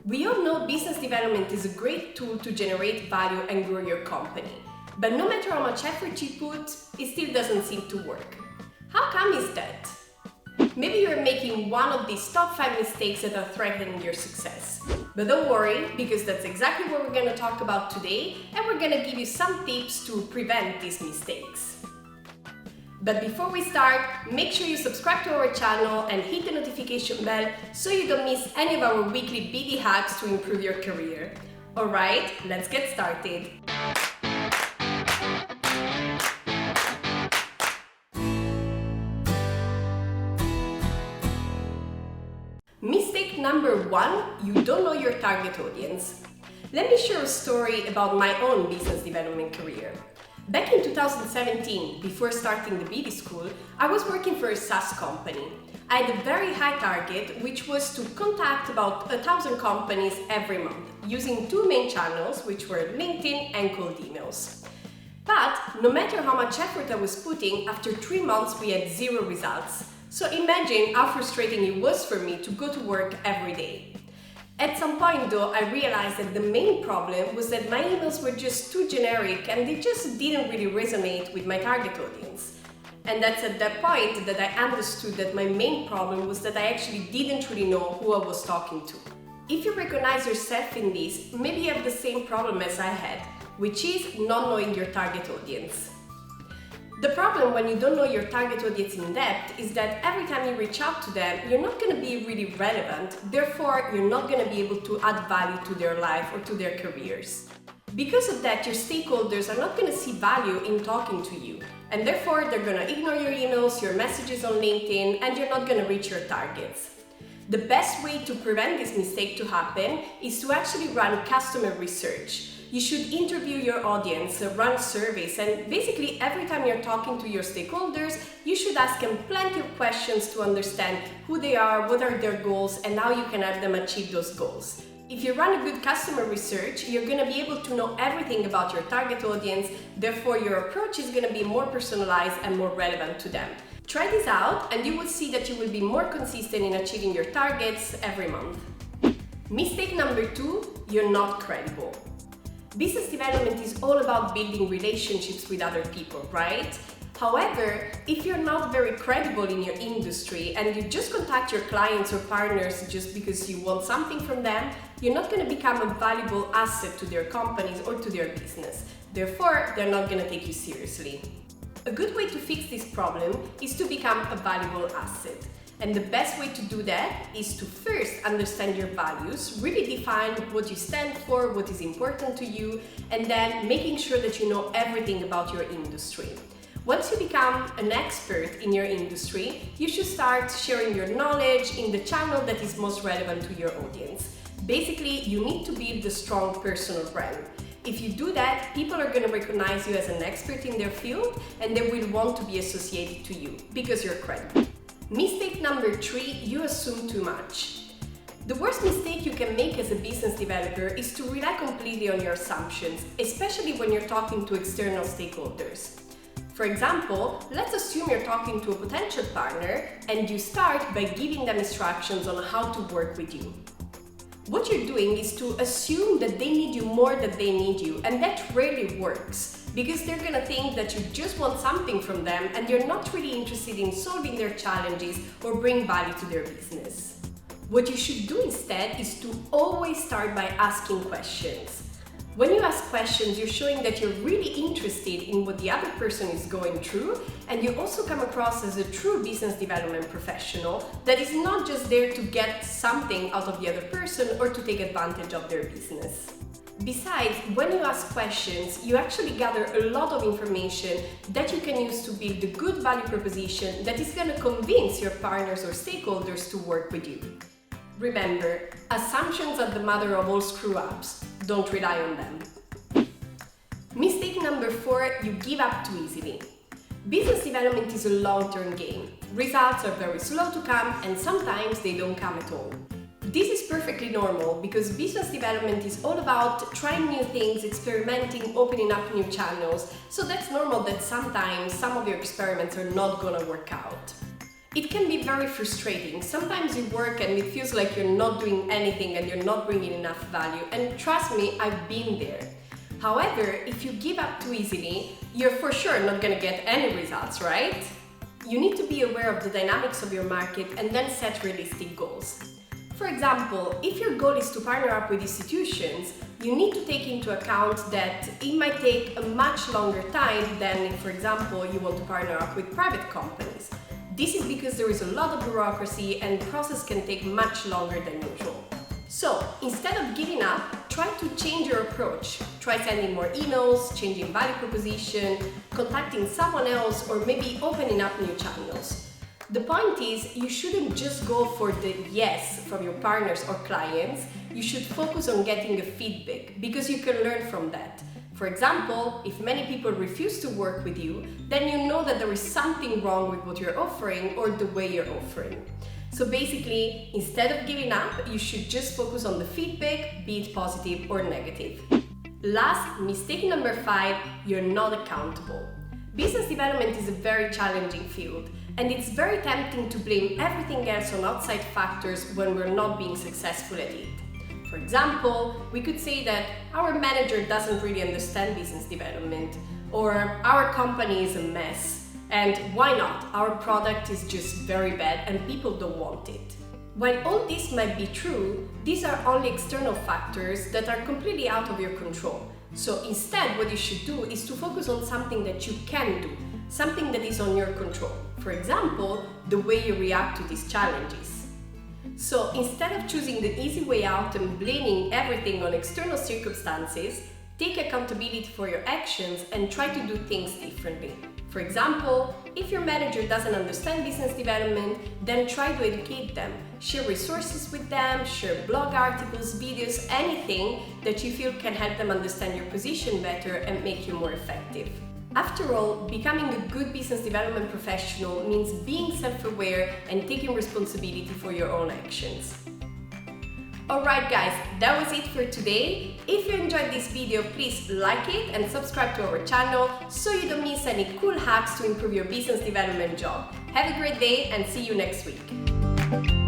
We all know business development is a great tool to generate value and grow your company. But no matter how much effort you put, it still doesn't seem to work. How come is that? Maybe you're making one of these top 5 mistakes that are threatening your success. But don't worry, because that's exactly what we're going to talk about today, and we're going to give you some tips to prevent these mistakes. But before we start, make sure you subscribe to our channel and hit the notification bell so you don't miss any of our weekly BD hacks to improve your career. Alright, let's get started. Mistake number 1, you don't know your target audience. Let me share a story about my own business development career. Back in 2017, before starting the BD school, I was working for a SaaS company. I had a very high target, which was to contact about 1,000 companies every month, using 2 main channels, which were LinkedIn and cold emails. But no matter how much effort I was putting, after 3 months we had 0 results. So imagine how frustrating it was for me to go to work every day. At some point though, I realized that the main problem was that my emails were just too generic and they just didn't really resonate with my target audience. And that's at that point that I understood that my main problem was that I actually didn't really know who I was talking to. If you recognize yourself in this, maybe you have the same problem as I had, which is not knowing your target audience. The problem when you don't know your target audience in depth is that every time you reach out to them, you're not going to be really relevant, therefore you're not going to be able to add value to their life or to their careers. Because of that, your stakeholders are not going to see value in talking to you, and therefore they're going to ignore your emails, your messages on LinkedIn, and you're not going to reach your targets. The best way to prevent this mistake to happen is to actually run customer research. You should interview your audience, run surveys, and basically every time you're talking to your stakeholders, you should ask them plenty of questions to understand who they are, what are their goals, and how you can help them achieve those goals. If you run a good customer research, you're going to be able to know everything about your target audience, therefore your approach is going to be more personalized and more relevant to them. Try this out and you will see that you will be more consistent in achieving your targets every month. Mistake number 2, you're not credible. Business development is all about building relationships with other people, right? However, if you're not very credible in your industry and you just contact your clients or partners just because you want something from them, you're not going to become a valuable asset to their companies or to their business. Therefore, they're not going to take you seriously. A good way to fix this problem is to become a valuable asset. And the best way to do that is to first understand your values, really define what you stand for, what is important to you, and then making sure that you know everything about your industry. Once you become an expert in your industry, you should start sharing your knowledge in the channel that is most relevant to your audience. Basically, you need to build a strong personal brand. If you do that, people are going to recognize you as an expert in their field and they will want to be associated to you because you're credible. Mistake number 3, you assume too much. The worst mistake you can make as a business developer is to rely completely on your assumptions, especially when you're talking to external stakeholders. For example, let's assume you're talking to a potential partner and you start by giving them instructions on how to work with you. What you're doing is to assume that they need you more than they need you, and that rarely works. Because they're gonna think that you just want something from them and you're not really interested in solving their challenges or bring value to their business. What you should do instead is to always start by asking questions. When you ask questions, you're showing that you're really interested in what the other person is going through, and you also come across as a true business development professional that is not just there to get something out of the other person or to take advantage of their business. Besides, when you ask questions, you actually gather a lot of information that you can use to build a good value proposition that is going to convince your partners or stakeholders to work with you. Remember, assumptions are the mother of all screw-ups. Don't rely on them. Mistake number 4, you give up too easily. Business development is a long-term game. Results are very slow to come and sometimes they don't come at all. This is perfectly normal because business development is all about trying new things, experimenting, opening up new channels. So that's normal that sometimes some of your experiments are not gonna work out. It can be very frustrating. Sometimes you work and it feels like you're not doing anything and you're not bringing enough value. And trust me, I've been there. However, if you give up too easily, you're for sure not going to get any results, right? You need to be aware of the dynamics of your market and then set realistic goals. For example, if your goal is to partner up with institutions, you need to take into account that it might take a much longer time than if, for example, you want to partner up with private companies. This is because there is a lot of bureaucracy and the process can take much longer than usual. So, instead of giving up, try to change your approach. Try sending more emails, changing value proposition, contacting someone else, or maybe opening up new channels. The point is, you shouldn't just go for the yes from your partners or clients. You should focus on getting a feedback because you can learn from that. For example, if many people refuse to work with you, then you know that there is something wrong with what you're offering or the way you're offering. So basically, instead of giving up, you should just focus on the feedback, be it positive or negative. Last, mistake number 5, you're not accountable. Business development is a very challenging field, and it's very tempting to blame everything else on outside factors when we're not being successful at it. For example, we could say that our manager doesn't really understand business development, or our company is a mess. And why not? Our product is just very bad and people don't want it. While all this might be true, these are only external factors that are completely out of your control. So instead, what you should do is to focus on something that you can do, something that is on your control. For example, the way you react to these challenges. So instead of choosing the easy way out and blaming everything on external circumstances, take accountability for your actions and try to do things differently. For example, if your manager doesn't understand business development, then try to educate them. Share resources with them, share blog articles, videos, anything that you feel can help them understand your position better and make you more effective. After all, becoming a good business development professional means being self-aware and taking responsibility for your own actions. Alright guys, that was it for today. If you enjoyed this video, please like it and subscribe to our channel so you don't miss any cool hacks to improve your business development job. Have a great day and see you next week.